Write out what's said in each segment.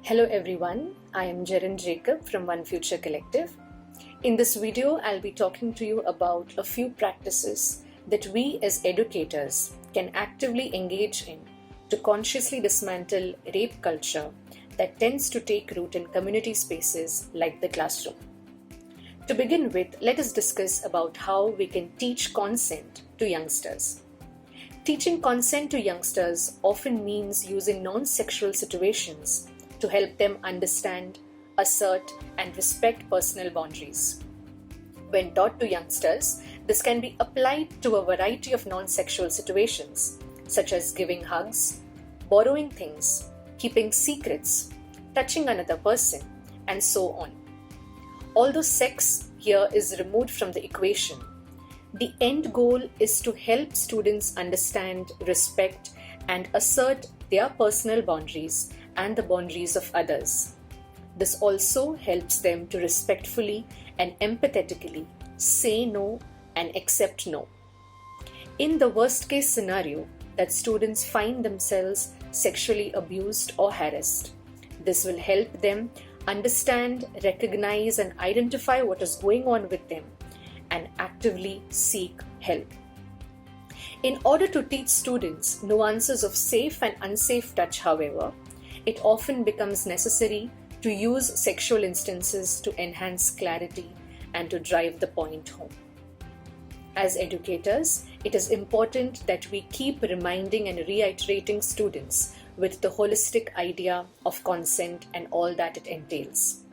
Hello everyone, I am Jaren Jacob from One Future Collective. In this video, I'll be talking to you about a few practices that we as educators can actively engage in to consciously dismantle rape culture that tends to take root in community spaces like the classroom. To begin with, let us discuss about how we can teach consent to youngsters. Teaching consent to youngsters often means using non-sexual situations to help them understand, assert, and respect personal boundaries. When taught to youngsters, this can be applied to a variety of non-sexual situations, such as giving hugs, borrowing things, keeping secrets, touching another person, and so on. Although sex here is removed from the equation, the end goal is to help students understand, respect, and assert their personal boundaries and the boundaries of others. This also helps them to respectfully and empathetically say no and accept no. In the worst case scenario that students find themselves sexually abused or harassed, this will help them understand, recognize, and identify what is going on with them and actively seek help. In order to teach students nuances of safe and unsafe touch, however, it often becomes necessary to use sexual instances to enhance clarity and to drive the point home. As educators, it is important that we keep reminding and reiterating students with the holistic idea of consent and all that it entails.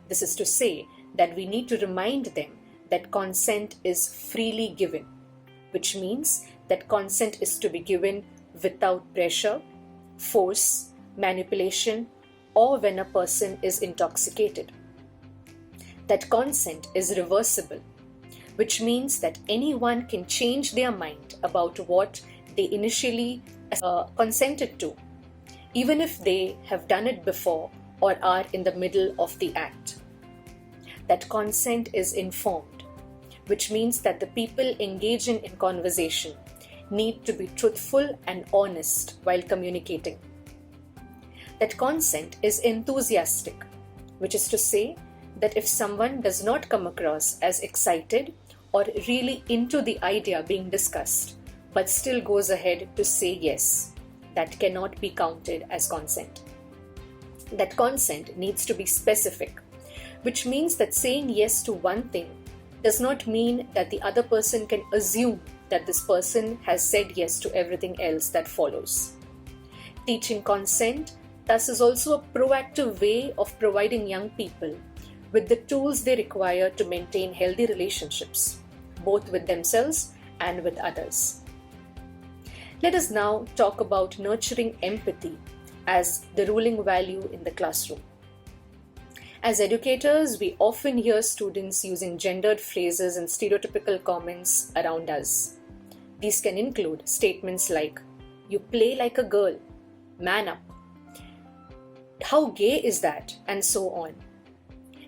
This is to say that we need to remind them that consent is freely given, which means that consent is to be given without pressure, force, manipulation, or when a person is intoxicated. That consent is reversible, which means that anyone can change their mind about what they initially consented to, even if they have done it before or are in the middle of the act. That consent is informed, which means that the people engaging in conversation need to be truthful and honest while communicating. That consent is enthusiastic, which is to say that if someone does not come across as excited or really into the idea being discussed, but still goes ahead to say yes, that cannot be counted as consent. That consent needs to be specific, which means that saying yes to one thing does not mean that the other person can assume that this person has said yes to everything else that follows. Teaching consent thus is also a proactive way of providing young people with the tools they require to maintain healthy relationships, both with themselves and with others. Let us now talk about nurturing empathy as the ruling value in the classroom. As educators, we often hear students using gendered phrases and stereotypical comments around us. These can include statements like, "You play like a girl," "Man up," "How gay is that?" and so on.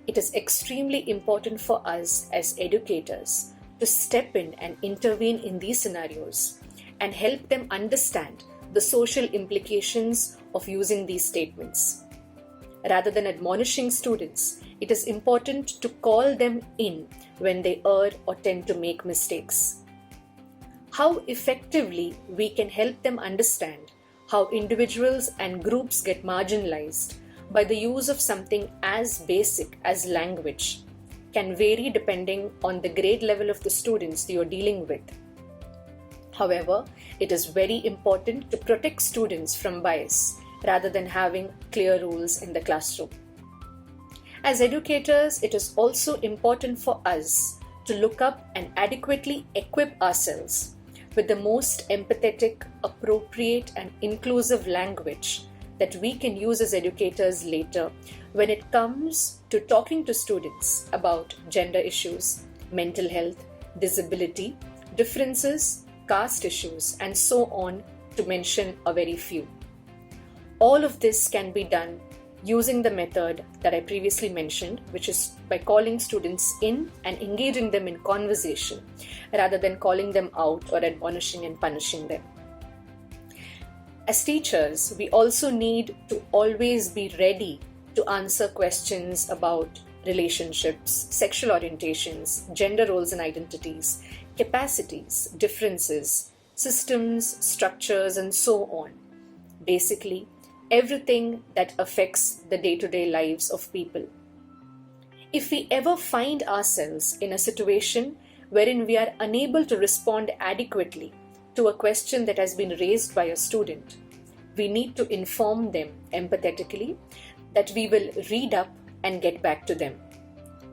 It is extremely important for us as educators to step in and intervene in these scenarios and help them understand the social implications of using these statements. Rather than admonishing students, it is important to call them in when they err or tend to make mistakes. How effectively we can help them understand how individuals and groups get marginalized by the use of something as basic as language can vary depending on the grade level of the students you're dealing with. However, it is very important to protect students from bias rather than having clear rules in the classroom. As educators, it is also important for us to look up and adequately equip ourselves with the most empathetic, appropriate, and inclusive language that we can use as educators later when it comes to talking to students about gender issues, mental health, disability, differences, caste issues, and so on, to mention a very few. All of this can be done using the method that I previously mentioned, which is by calling students in and engaging them in conversation rather than calling them out or admonishing and punishing them. As teachers, we also need to always be ready to answer questions about relationships, sexual orientations, gender roles and identities, capacities, differences, systems, structures, and so on. Basically, everything that affects the day-to-day lives of people. If we ever find ourselves in a situation wherein we are unable to respond adequately to a question that has been raised by a student, we need to inform them empathetically that we will read up and get back to them.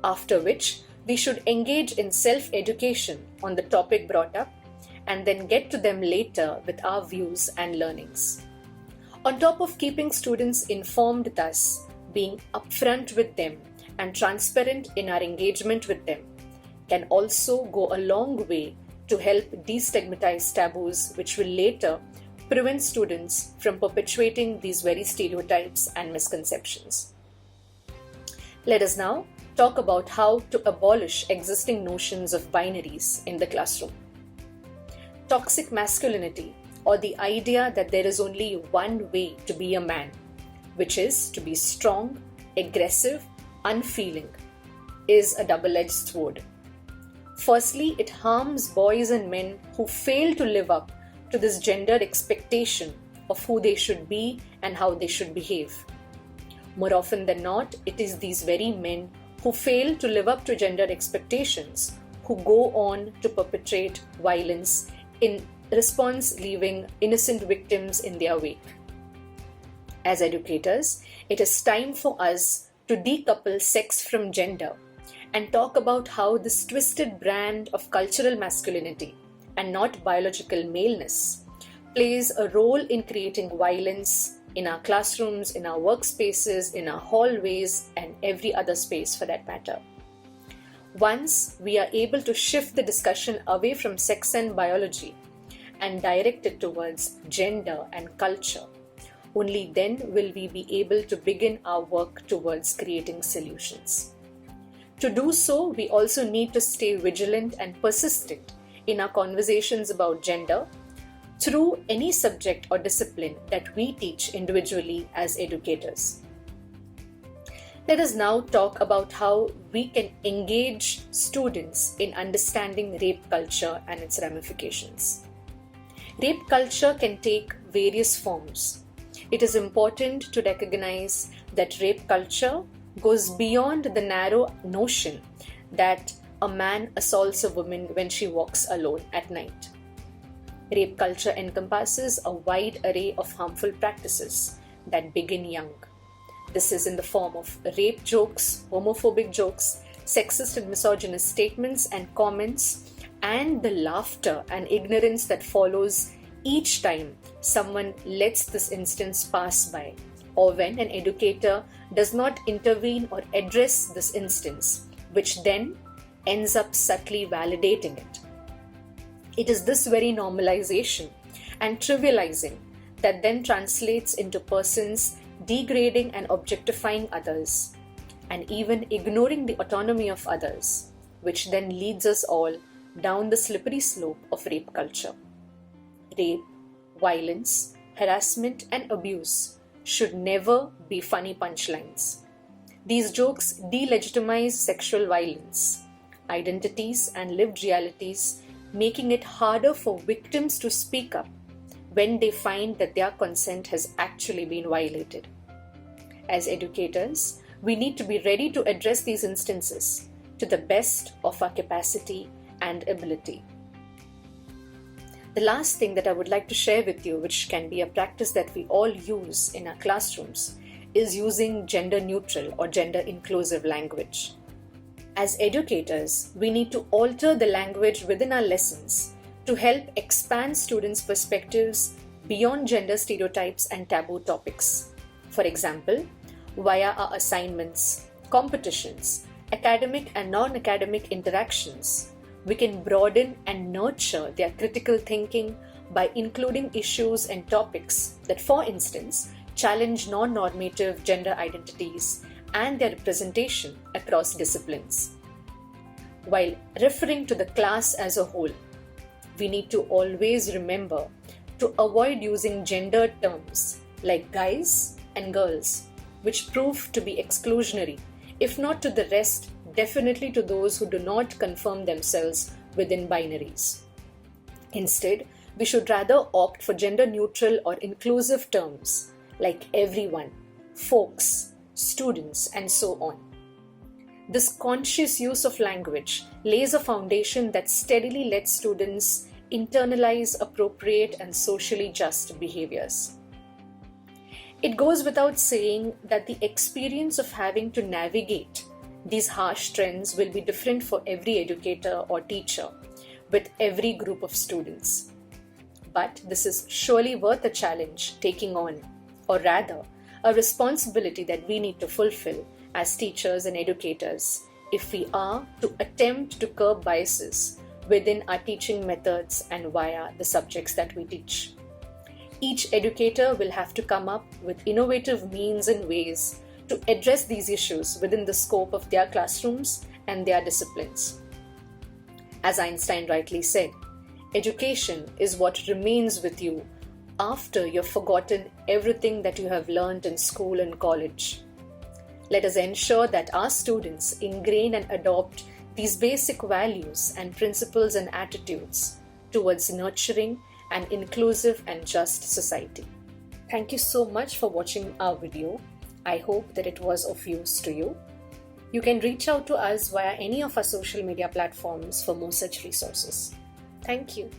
After which, we should engage in self-education on the topic brought up and then get to them later with our views and learnings. On top of keeping students informed, thus, being upfront with them and transparent in our engagement with them can also go a long way to help destigmatize taboos, which will later prevent students from perpetuating these very stereotypes and misconceptions. Let us now talk about how to abolish existing notions of binaries in the classroom. Toxic masculinity, or the idea that there is only one way to be a man, which is to be strong, aggressive, unfeeling, is a double-edged sword. Firstly, it harms boys and men who fail to live up to this gendered expectation of who they should be and how they should behave. More often than not, it is these very men who fail to live up to gendered expectations who go on to perpetrate violence, in response leaving innocent victims in their wake. As educators, it is time for us to decouple sex from gender and talk about how this twisted brand of cultural masculinity and not biological maleness plays a role in creating violence in our classrooms, in our workspaces, in our hallways, and every other space for that matter. Once we are able to shift the discussion away from sex and biology and direct it towards gender and culture, only then will we be able to begin our work towards creating solutions. To do so, we also need to stay vigilant and persistent in our conversations about gender through any subject or discipline that we teach individually as educators. Let us now talk about how we can engage students in understanding rape culture and its ramifications. Rape culture can take various forms. It is important to recognize that rape culture goes beyond the narrow notion that a man assaults a woman when she walks alone at night. Rape culture encompasses a wide array of harmful practices that begin young. This is in the form of rape jokes, homophobic jokes, sexist and misogynist statements and comments, and the laughter and ignorance that follows each time someone lets this instance pass by, or when an educator does not intervene or address this instance, which then ends up subtly validating it. It is this very normalization and trivializing that then translates into persons degrading and objectifying others, and even ignoring the autonomy of others, which then leads us all down the slippery slope of rape culture. Rape, violence, harassment, and abuse should never be funny punchlines. These jokes delegitimize sexual violence, identities, and lived realities, making it harder for victims to speak up when they find that their consent has actually been violated. As educators, we need to be ready to address these instances to the best of our capacity and ability. The last thing that I would like to share with you, which can be a practice that we all use in our classrooms, is using gender neutral or gender inclusive language. As educators, we need to alter the language within our lessons to help expand students' perspectives beyond gender stereotypes and taboo topics. For example, via our assignments, competitions, academic and non-academic interactions, we can broaden and nurture their critical thinking by including issues and topics that, for instance, challenge non-normative gender identities and their representation across disciplines. While referring to the class as a whole, we need to always remember to avoid using gendered terms like guys and girls, which prove to be exclusionary, if not to the rest, definitely to those who do not confirm themselves within binaries. Instead, we should rather opt for gender-neutral or inclusive terms like everyone, folks, students, and so on. This conscious use of language lays a foundation that steadily lets students internalize appropriate and socially just behaviors. It goes without saying that the experience of having to navigate these harsh trends will be different for every educator or teacher, with every group of students. But this is surely worth a challenge taking on, or rather, a responsibility that we need to fulfill as teachers and educators if we are to attempt to curb biases within our teaching methods and via the subjects that we teach. Each educator will have to come up with innovative means and ways to address these issues within the scope of their classrooms and their disciplines. As Einstein rightly said, education is what remains with you after you've forgotten everything that you have learned in school and college. Let us ensure that our students ingrain and adopt these basic values and principles and attitudes towards nurturing an inclusive and just society. Thank you so much for watching our video. I hope that it was of use to you. You can reach out to us via any of our social media platforms for more such resources. Thank you.